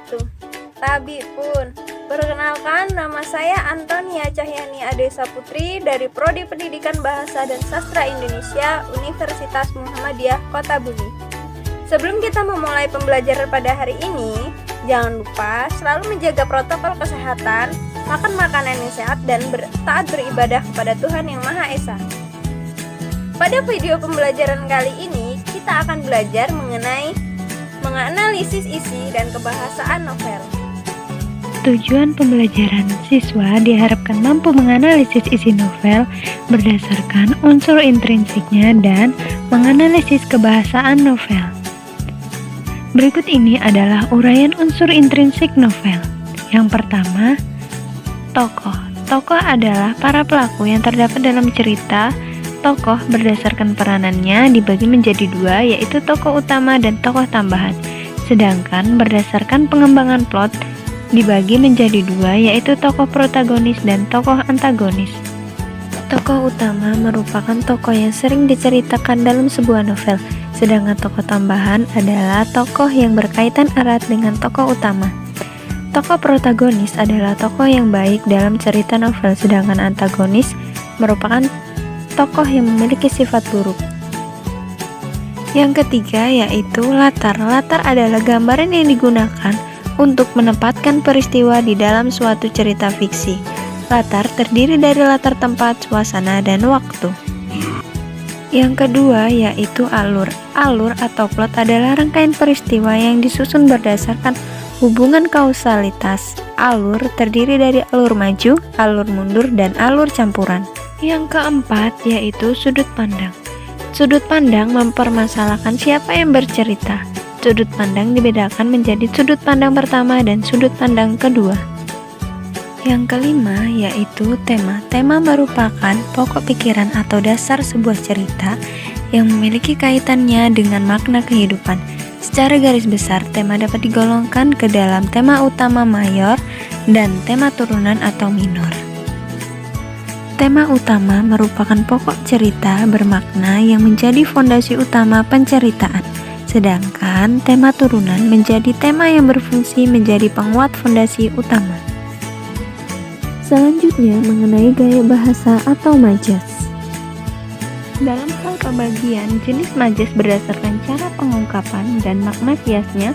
wabarakatuh. Tabi pun. Perkenalkan, nama saya Antonia Cahyani Adesa Putri dari Prodi Pendidikan Bahasa dan Sastra Indonesia Universitas Muhammadiyah Kota Bumi. Sebelum kita memulai pembelajaran pada hari ini, jangan lupa selalu menjaga protokol kesehatan, makan makanan yang sehat, dan taat beribadah kepada Tuhan Yang Maha Esa. Pada video pembelajaran kali ini, kita akan belajar mengenai menganalisis isi dan kebahasaan novel. Tujuan pembelajaran siswa diharapkan mampu menganalisis isi novel berdasarkan unsur intrinsiknya dan menganalisis kebahasaan novel. Berikut ini adalah uraian unsur intrinsik novel. Yang pertama, tokoh. Tokoh adalah para pelaku yang terdapat dalam cerita. Tokoh berdasarkan peranannya dibagi menjadi dua, yaitu tokoh utama dan tokoh tambahan. Sedangkan berdasarkan pengembangan plot dibagi menjadi dua, yaitu tokoh protagonis dan tokoh antagonis. Tokoh utama merupakan tokoh yang sering diceritakan dalam sebuah novel, sedangkan tokoh tambahan adalah tokoh yang berkaitan erat dengan tokoh utama. Tokoh protagonis adalah tokoh yang baik dalam cerita novel, sedangkan antagonis merupakan tokoh yang memiliki sifat buruk. Yang ketiga yaitu latar. Latar adalah gambaran yang digunakan untuk menempatkan peristiwa di dalam suatu cerita fiksi. Latar terdiri dari latar tempat, suasana, dan waktu. Yang kedua yaitu alur. Alur atau plot adalah rangkaian peristiwa yang disusun berdasarkan hubungan kausalitas. Alur terdiri dari alur maju, alur mundur, dan alur campuran. Yang keempat yaitu sudut pandang. Sudut pandang mempermasalahkan siapa yang bercerita. Sudut pandang dibedakan menjadi sudut pandang pertama dan sudut pandang kedua. Yang kelima yaitu tema. Tema merupakan pokok pikiran atau dasar sebuah cerita yang memiliki kaitannya dengan makna kehidupan. Secara garis besar, tema dapat digolongkan ke dalam tema utama mayor dan tema turunan atau minor. Tema utama merupakan pokok cerita bermakna yang menjadi fondasi utama penceritaan. Sedangkan tema turunan menjadi tema yang berfungsi menjadi penguat fondasi utama. Selanjutnya mengenai gaya bahasa atau majas. Dalam hal pembagian jenis majas berdasarkan cara pengungkapan dan makna kiasnya,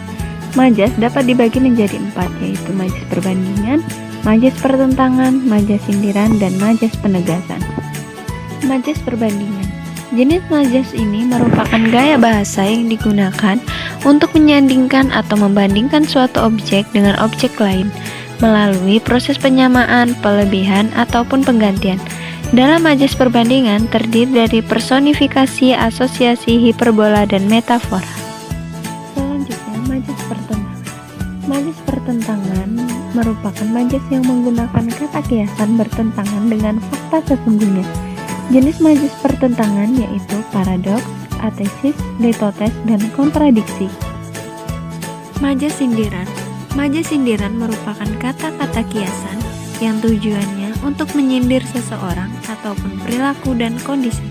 majas dapat dibagi menjadi 4, yaitu majas perbandingan, majas pertentangan, majas sindiran, dan majas penegasan. Majas perbandingan. Jenis majas ini merupakan gaya bahasa yang digunakan untuk menyandingkan atau membandingkan suatu objek dengan objek lain melalui proses penyamaan, pelebihan, ataupun penggantian. Dalam majas perbandingan terdiri dari personifikasi, asosiasi, hiperbola, dan metafora. Selanjutnya, majas pertentangan. Majas pertentangan merupakan majas yang menggunakan kata kiasan bertentangan dengan fakta sesungguhnya. Jenis majas pertentangan yaitu paradoks, atesis, litotes, dan kontradiksi. Majas sindiran. Majas sindiran merupakan kata-kata kiasan yang tujuannya untuk menyindir seseorang ataupun perilaku dan kondisi.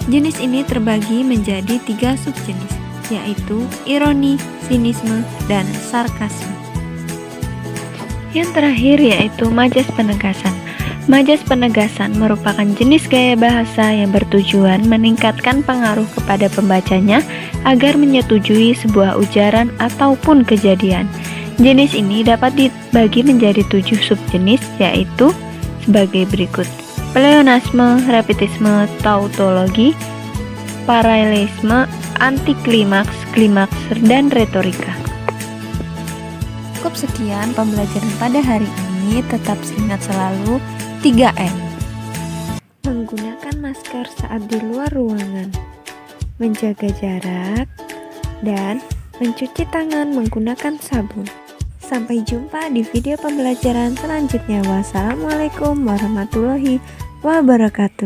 Jenis ini terbagi menjadi 3 subjenis, yaitu ironi, sinisme, dan sarkasme. Yang terakhir yaitu majas penegasan. Majas penegasan merupakan jenis gaya bahasa yang bertujuan meningkatkan pengaruh kepada pembacanya agar menyetujui sebuah ujaran ataupun kejadian. Jenis ini dapat dibagi menjadi 7 subjenis, yaitu sebagai berikut: pleonasme, repetisme, tautologi, paralelisme, antiklimaks, klimaks, dan retorika. Cukup sekian pembelajaran pada hari ini. Tetap ingat selalu 3M. Menggunakan masker saat di luar ruangan, menjaga jarak, dan mencuci tangan menggunakan sabun. Sampai jumpa di video pembelajaran selanjutnya. Wassalamualaikum warahmatullahi wabarakatuh.